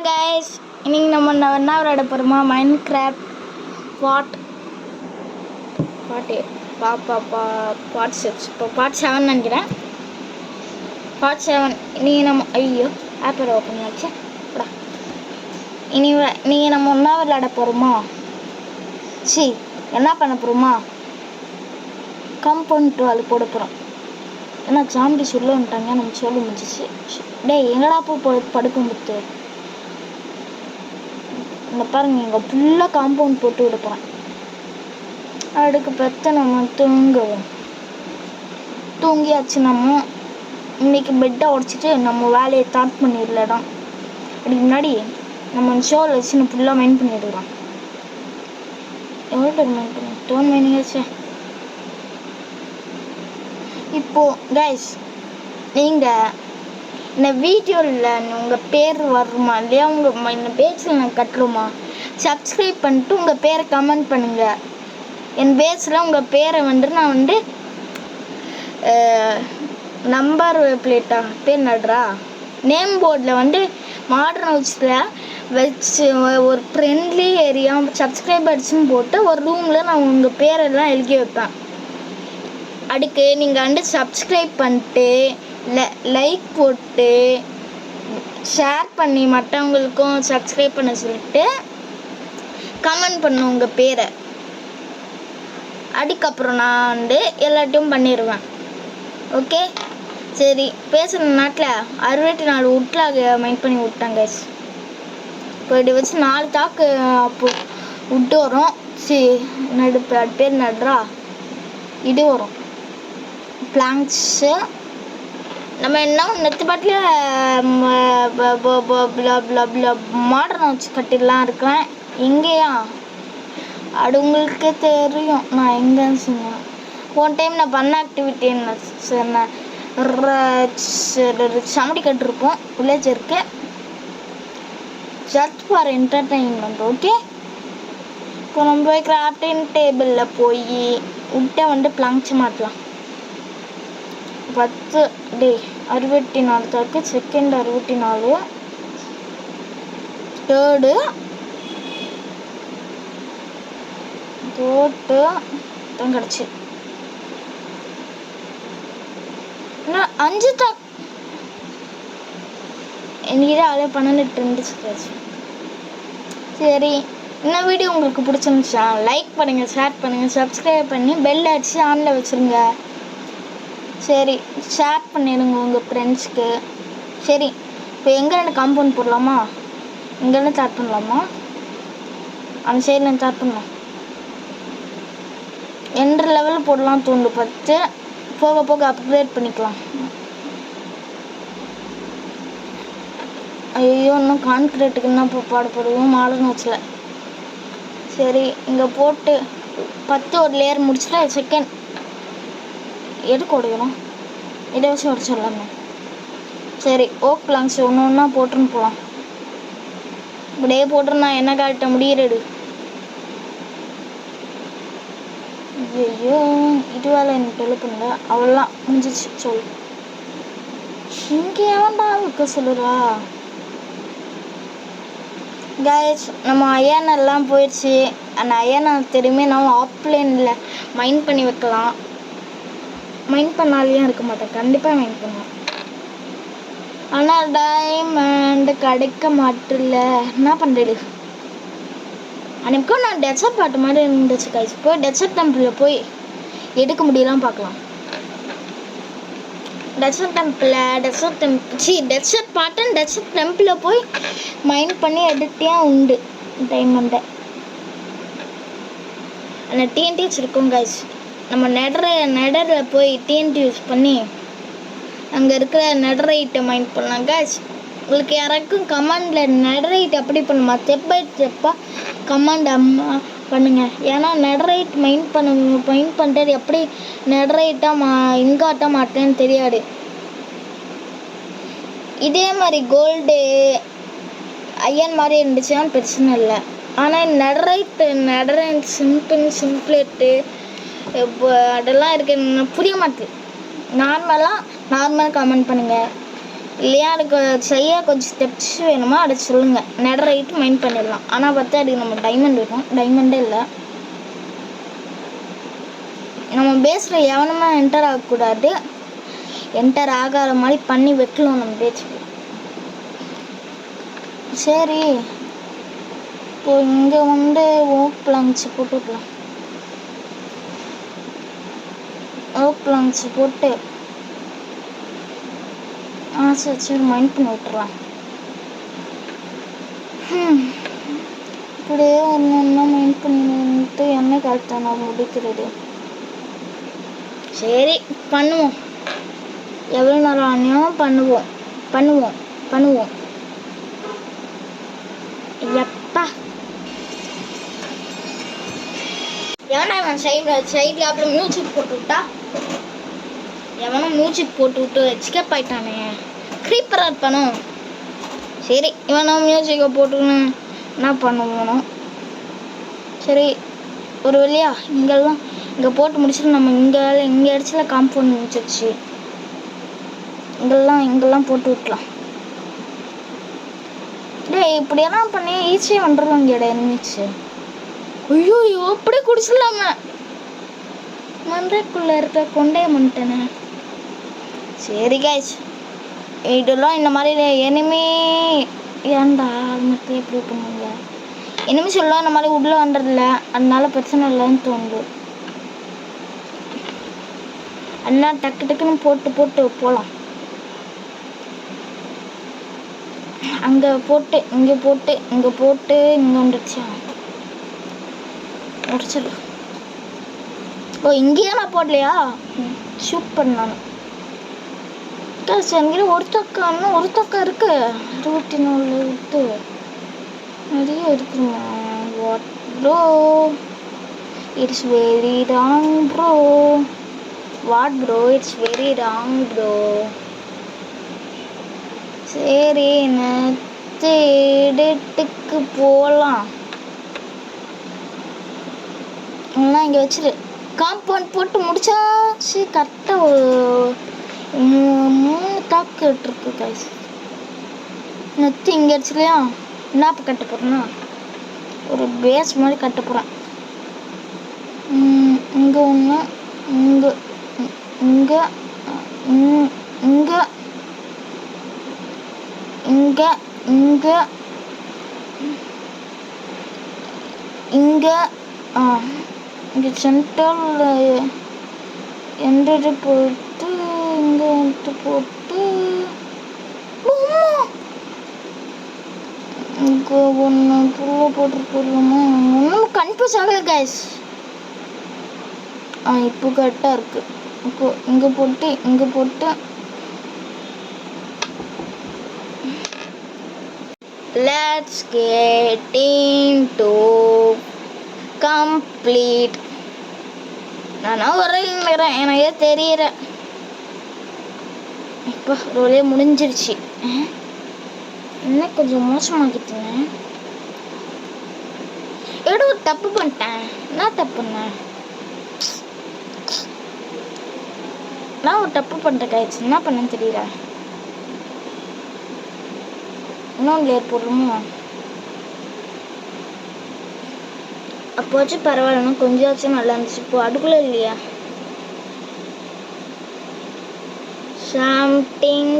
guys, இன்னைக்கு நம்ம என்ன விளையாட போறோமா? மைன்கிராஃப்ட் பார்ட் 6 இப்போ பார்ட் 7 நினைக்கிறேன். பார்ட் 7 இன்னைக்கு நம்ம ஆப்பர் ஓப்பன் ஆச்சு. இன்னைக்கு நம்ம என்ன விளையாட போறோமா? என்ன பண்ண போறோமா? காம்பவுண்ட் வால் போட போறோம். ஏன்னா ஜாம்பி சொல்ல வந்துட்டாங்க, நம்ம சொல்ல முடிஞ்சிச்சு. டேய் எங்கடா படுக்க முத்து இந்த பாருங்க, இங்கே ஃபுல்லாக காம்பவுண்ட் போட்டு விட போகிறேன். அதுக்கு பற்றி நம்ம தூங்கியாச்சு. நம்ம இன்னைக்கு பெட்டை உடச்சிட்டு நம்ம வேலையை ஸ்டார்ட் பண்ணிடலாம். அதுக்கு முன்னாடி நம்ம ஷோவில் வச்சு நம்ம ஃபுல்லாக மைண்ட் பண்ணிடுறோம். எவ்வளோ டைம் மைண்ட் பண்ணி டோன் மைனிங்காச்சு. இப்போது கைஸ், நீங்கள் இந்த வீடியோவில் உங்கள் பேர் வருமா இல்லையா, இந்த பேஜில் நான் கட்டுருமா? சப்ஸ்கிரைப் பண்ணிட்டு உங்கள் பேரை கமெண்ட் பண்ணுங்கள். என் பேஜில் உங்கள் பேரை நான் நம்பர் பிளேட்டா பேர் நடுறா நேம் போர்டில் மாடர்ன் ஹவுஸில் வச்சு ஒரு ஃப்ரெண்ட்லி ஏரியா சப்ஸ்கிரைபர்ஸ்ன்னு போட்டு ஒரு ரூமில் நான் உங்கள் பேரெல்லாம் எழுதி வைப்பேன். அதுக்கு நீங்கள் சப்ஸ்கிரைப் பண்ணிட்டு லைக் போட்டு ஷேர் பண்ணி மற்றவங்களுக்கும் சப்ஸ்கிரைப் பண்ண சொல்லிட்டு கமெண்ட் பண்ணும் உங்கள் பேரை. அதுக்கப்புறம் நான் எல்லாத்தையும் பண்ணிடுவேன். ஓகே, சரி. பேசுகிற நாட்டில் 64 உட்டில் மைண்ட் பண்ணி விட்டாங்க. இப்போ இப்படி வச்சு 4 தாக்கு அப்போ விட்டு வரும். அது பேர் நடுறா இது வரும் பிளாங்க்ஸு. நம்ம என்ன நெத்து பாட்டில் மாடர்ன் வச்சு கட்டிடலாம் இருக்கிறேன். எங்கேயா அது உங்களுக்கே தெரியும் நான் எங்கேன்னு சொன்னேன். ஒன் டைம் நான் பண்ண ஆக்டிவிட்டி என்ன சொன்னேன், சமடி கட்டிருப்போம் வில்லேஜருக்கு. Just for entertainment. ஓகே, இப்போ நம்ம போய் கிராஃப்டிங் டேபிளில் போய் விட்ட பிளாங்க்ஸ் மாட்டலாம். 10 டே 64 தாக்கு, செகண்ட் 64, தேர்டு தான் கிடச்சி. இன்னும் 5 தாக்கு என்கிட்ட அதே 12 இருந்துச்சு. சரி, இந்த வீடியோ உங்களுக்கு பிடிச்சிருந்துச்சா லைக் பண்ணுங்கள், ஷேர் பண்ணுங்கள், சப்ஸ்கிரைப் பண்ணி பெல் அடிச்சு ஆனில் வச்சுருங்க. சரி, ஷேர் பண்ணிடுங்க உங்கள் ஃப்ரெண்ட்ஸ்க்கு. சரி, இப்போ எங்கேருந்து காம்பவுண்ட் போடலாமா? இங்கேருந்து ஸ்டார்ட் பண்ணலாமா? அந்த சைடில் ஸ்டார்ட் பண்ணலாம். என்ற லெவலில் போடலாம் தோண்டு 10. போக போக அப்கிரேட் பண்ணிக்கலாம். ஐயோ, இன்னும் கான்கிரீட்டுக்கு என்ன பாடுபடுவோம் மாடர்ன் ஹவுஸில். சரி, இங்கே போட்டு 10 ஒரு லேயர் முடிச்சுட்டு செகண்ட் எதுக்கு உடையணும், இதை வச்சு உடச்சிடலாமே. சரி, ஓக் பிளாங்க்ஸ் ஒன்று ஒன்றா போட்டுன்னு போகலாம். இப்படியே போட்டு நான் என்ன காட்ட முடியறது. ஐயோ, இது வேலை எனக்கு டெவலப் பண்ணல. அவ்வளோலாம் முடிஞ்சிச்சு. சொல், இங்கே ஏன்டா இருக்க சொல்லுறா கைஸ். நம்ம அயனெல்லாம் போயிடுச்சு. அந்த அயனை திரும்பி நம்ம ஆஃப்லைனில் மைண்ட் பண்ணி வைக்கலாம். மைண்ட் பண்ணாலையும் இருக்க மாட்டேன், கண்டிப்பாக மைண்ட் பண்ணுவேன். ஆனால் டைமண்ட் கிடைக்க மாட்டில்ல, என்ன பண்ணுறது? அன்றைக்கும் நான் டெசர்ட் பாட்டு மாதிரி இருந்துச்சு கைஸ். போய் டெசர்ட் டெம்பிளில் போய் எடுக்க முடியலாம் பார்க்கலாம். டெசர்ட் பாட்டன் டெசர்ட் டெம்பிளில் போய் மைண்ட் பண்ணி எடுத்தியா உண்டு டைமண்டை. அந்த டிஎன்டி வச்சுருக்கோம் கைஸ். நம்ம நெடரில் போய் டிஎன்டி யூஸ் பண்ணி அங்கே இருக்கிற நெடரைட்டை மைண்ட் பண்ணலாம் கைஸ். உங்களுக்கு யாராக்கும் கமாண்டில் நெடரைட் எப்படி பண்ணுமா ஸ்டெப் பை ஸ்டெப்பாக கமாண்ட் பண்ணுங்கள். ஏன்னா நெடரைட் மைண்ட் பண்ணுறது எப்படி நெடரைட்டாக இங்காட்ட மாட்டேன்னு தெரியாது. இதே மாதிரி கோல்டு அயன் மாதிரி இருந்துச்சுன்னா பிரச்சனை இல்லை. ஆனால் நெடரைட் சிம்பிளேட்டு இப்போ அதெல்லாம் இருக்கு, புரிய மாட்டேது. நார்மல் கமெண்ட் பண்ணுங்கள். இல்லையா அதுக்கு செய்ய கொஞ்சம் ஸ்டெப்ஸ் வேணுமா அதை சொல்லுங்கள். நெடரைட்டு மைண்ட் பண்ணிடலாம். ஆனால் பார்த்தா அதுக்கு நம்ம டைமண்ட் வேணும். டைமண்டே இல்லை. நம்ம பேஸில் எவனுமே என்டர் ஆகக்கூடாது. என்டர் ஆகாத மாதிரி பண்ணி வைக்கலாம் நம்ம பேச்சுக்கு. சரி, இப்போ இங்கே வந்து ஓக் பிளாங்க்ஸ் போட்டு விடலாம். ஓக் பிளாங்க்ஸ் போட்டு சரி சரி மைண்ட் பண்ணி விட்டுறலாம். இப்படியே ஒன்று ஒன்றா மைண்ட் பண்ணிட்டு என்ன கரெக்டாக நான் முடிக்கிறது. சரி பண்ணுவோம். எவ்வளோ நேரம் ஆனியும் பண்ணுவோம் பண்ணுவோம் பண்ணுவோம். எப்பா ஏன்னா அவன் சைடில் அப்புறம் மியூசிக் போட்டு விட்டா எவனும் மியூசிக் போட்டு விட்டு எஸ்கேப் ஆயிட்டானே. க்ரீப்பராக இருப்பானோ. சரி இவனும் மியூசிக்கை போட்டுன்னு என்ன பண்ணுவோம். சரி ஒரு வழியா இங்கெல்லாம் இங்கே போட்டு முடிச்சுட்டு நம்ம இங்கே இடத்துல காம்பவுண்ட் முடிச்சிருச்சு. இங்கெல்லாம் போட்டு விட்டலாம். டேய் இப்படியெல்லாம் பண்ணி ஈஸியாக வந்துடலாம். இங்கே இருந்துச்சு. ஐயோ அப்படியே குடிச்சிடலாம. மந்தைக்குள்ளே இருக்க கொண்டே பண்ணிட்டேனே. சரி கைஸ், இதெல்லாம் இந்த மாதிரி எனிமே ஏன்டா அது மட்டும் எப்படி பண்ணுங்க. இனிமே சொல்லலாம் இந்த மாதிரி உள்ளே வந்துடல, அதனால பிரச்சனை இல்லைன்னு தோணுது. அதனால டக்கு டக்குன்னு போட்டு போகலாம். அங்கே போட்டு இங்கே வந்துடுச்சா முடிச்சிடலாம். ஓ இங்கேயே நான் போடலையா? சூப்பர். நான் என்கிட்ட ஒரு தொக்கா இருக்கு. 24 விட்டு நிறைய இருக்குங்க. What bro, it's very wrong bro. What bro, it's very wrong bro. சரி நெக்ஸ்ட் எடிட்டுக்கு போகலாம். எல்லாம் இங்கே வச்சுரு. காம்பவுண்ட் போட்டு முடிச்சாச்சு. கரெக்டாக ஒரு 3 தாக்கு இருக்கு கைஸ். நெத்தி இங்கே அடிச்சுலையா என்ன இப்போ கட்ட போகிறேன்னா ஒரு பேஸ் மாதிரி கட்ட போகிறேன். இங்கே ஒன்று, இங்கே இங்கே இங்கே இங்கே இங்கே இங்கே இங்கே சென்டரில் எண்டது போட்டு இங்கே வந்துட்டு போட்டு இங்கே ஒன்று புல்ல போட்டு போடலாமா? ஒன்றும் கன்ஃபியூஸ் ஆகலை கைஸ். இப்போ கரெக்டாக இருக்குது. இப்போ இங்கே போட்டு let's get into complete. நான் வரேன் எனக்கே தெரியல. இப்போ ரோலே முடிஞ்சிருச்சு. என்ன கொஞ்சம் மோசமாகிட்டேன். ஏதோ ஒரு தப்பு பண்ணிட்டேன். என்ன தப்புண்ணே? நான் ஒரு தப்பு பண்ணிட்டேன் கைஸ். என்ன பண்ணேன்னு தெரியல. இன்னொன்று லேட் போடுறோமோ? அப்போச்சும் பரவாயில்லன்னா கொஞ்சமாச்சும் நல்லா இருந்துச்சு. இப்போ அடுக்குள்ள இல்லையா? சம்திங்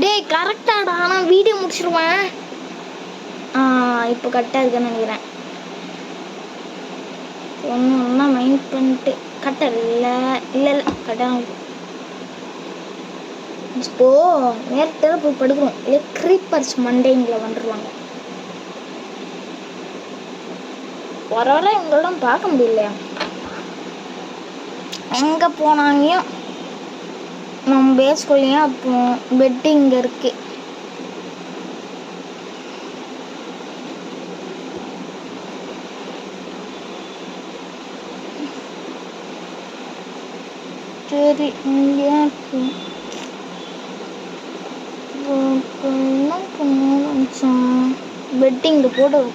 டேய் கரெக்டாடா. நான் வீடியோ முடிச்சிருவேன். இப்போ கரெக்டாக இருக்குன்னு நினைக்கிறேன். ஒன்றா மைண்ட் பண்ணிட்டு கரெக்டாக இல்லை கரெக்டாக. இப்போ நேரத்தில் போய் படுக்கிறோம். இல்லை க்ரீப்பர்ஸ் மண்டைங்களை வந்துடுவாங்க. வர இவங்களெல்லாம் பார்க்க முடியலையா? எங்கே போனாங்கயோ நம்ம பேஸ்குள்ளேயும். அப்போ பெட்டு இங்கே இருக்கு. சரி இங்கே இருக்கு. பெட்டு இங்கே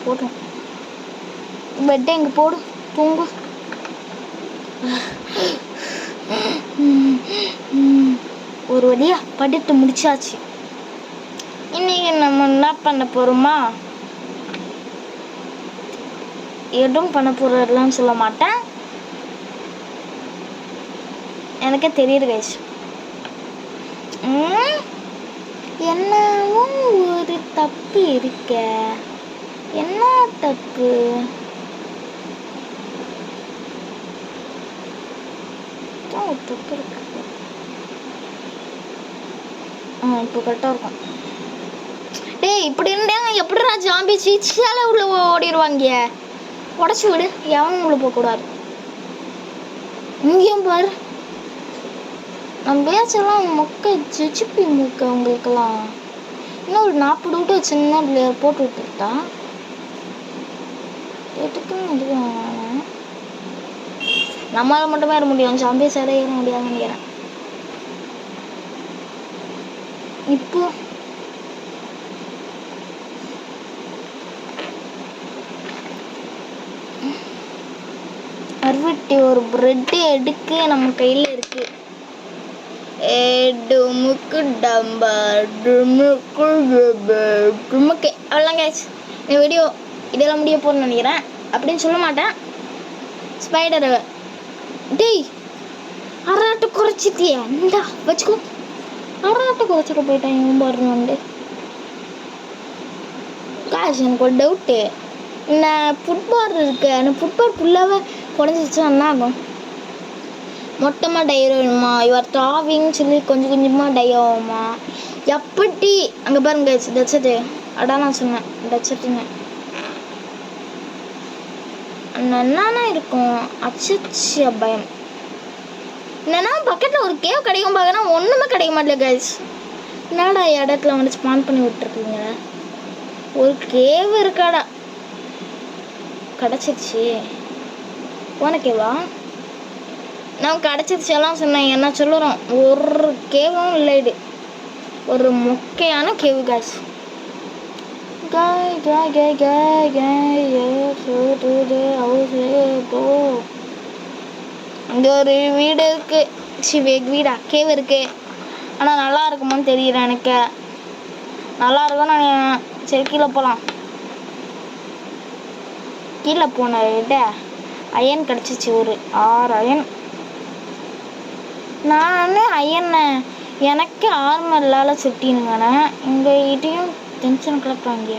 போட்டோம். பெட்டை இங்கே போடு. தூங்கு. ஒரு வழியாக படித்து முடிச்சாச்சு. இன்னைக்கு நம்ம என்ன பண்ண போகிறோமா, எதுவும் பண்ண போகிறதெல்லாம் சொல்ல மாட்டேன், எனக்கே தெரியுது கைஸ். என்னவும் ஒரு தப்பு இருக்க. என்ன தப்பு? தப்பு இருக்கு. இப்போ கரெக்டாக இருக்கும். டேய் இப்படி இருந்தாங்க எப்படிடா ஜாம்பி சீச்சால உள்ள ஓடிடுவாங்க. உடச்சி விடு, எவனும் உள்ள போகக்கூடாது. இங்கேயும் பாரு, நம்ம பேச்செல்லாம் மொக்க ஜிச்சிப்பி மூக்க உங்களுக்கெல்லாம். இன்னும் ஒரு 40 விட்டு சின்ன பிள்ளையர் போட்டு விட்டுட்டா எதுக்குன்னு எதுக்கு நம்மளால மட்டுமே ஏற முடியும், ஜாம்பி சைடே ஏற முடியாதுன்னு நினைக்கிறேன். இப்போ அறுபத்தி ஒரு பிரெட் எடுக்க நம்ம கையில் இருக்கு. அவ்வளோதான் கேஸ், இந்த வீடியோ இதெல்லாம் முடிய போகணும்னு நினைக்கிறேன். அப்படின்னு சொல்ல மாட்டேன். ஸ்பைடர் டேய் அரைட்டு குறைச்சிட்டியா, இந்தா வச்சுக்கோ. அரைட்டு குறைச்சிட்டு போயிட்டேன் இவன் பாருன்னு. காசு எனக்கு ஒரு டவுட்டு, இந்த ஃபுட்பால் இருக்கு, அந்த ஃபுட்பால் ஃபுல்லாகவே குறைஞ்சிச்சு என்ன ஆகும்? மொத்தமாக டை வேணுமா, இவர் டாவின்னு சொல்லி கொஞ்சம் கொஞ்சமாக டை ஆகுமா எப்படி? அங்கே பாருங்க டச்சட்டு, அதான் நான் சொன்னேன் டச்சட்டுன்னு. என்னன்னா இருக்கும் அச்சச்ச பயம். என்னன்னா பக்கத்தில் ஒரு கேவ் கிடைக்கும் பார்க்கனா ஒன்றுமே கிடைக்க மாட்டேல கைஸ். என்னடா இடத்துல வந்து ஸ்பான் பண்ணி விட்டுருக்கீங்க. ஒரு கேவ் இருக்காடா, கிடச்சிருச்சு. போன கேவா நான் கிடச்சிருச்செல்லாம் சொன்னேன். என்ன சொல்லுறோம், ஒரு கேவும் இல்லை, இது ஒரு மொக்கையான கேவு காசு. இங்கே ஒரு வீடு இருக்கு, வீடா கேவ் இருக்கு. ஆனால் நல்லா இருக்குமான்னு தெரியல எனக்கு. நல்லா இருக்கும் நான். சரி கீழே போகலாம். கீழே போன விட அயன் கிடச்சிச்சு, ஒரு 6 அயன். நான் அயன் எனக்கு ஆர்மர்லால சுட்டினுங்கண்ணே. எங்கள் இதையும் டென்ஷன் கிளப்பாங்க.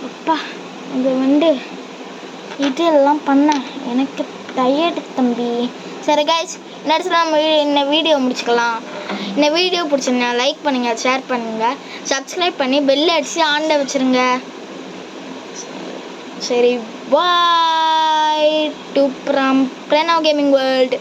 அப்பா இங்கே வந்து இதெல்லாம் பண்ண எனக்கு டயர்டு தம்பி. சரி கைஸ், நேரத்தில் நம்ம இந்த வீடியோ முடிச்சுக்கலாம். இந்த வீடியோ பிடிச்சிருந்தா லைக் பண்ணுங்கள், ஷேர் பண்ணுங்கள், சப்ஸ்கிரைப் பண்ணி பெல் அடித்து ஆனில் வச்சுருங்க. சரி பாய் டு ஃப்ரம் பிரணவ் கேமிங் வேர்ல்டு.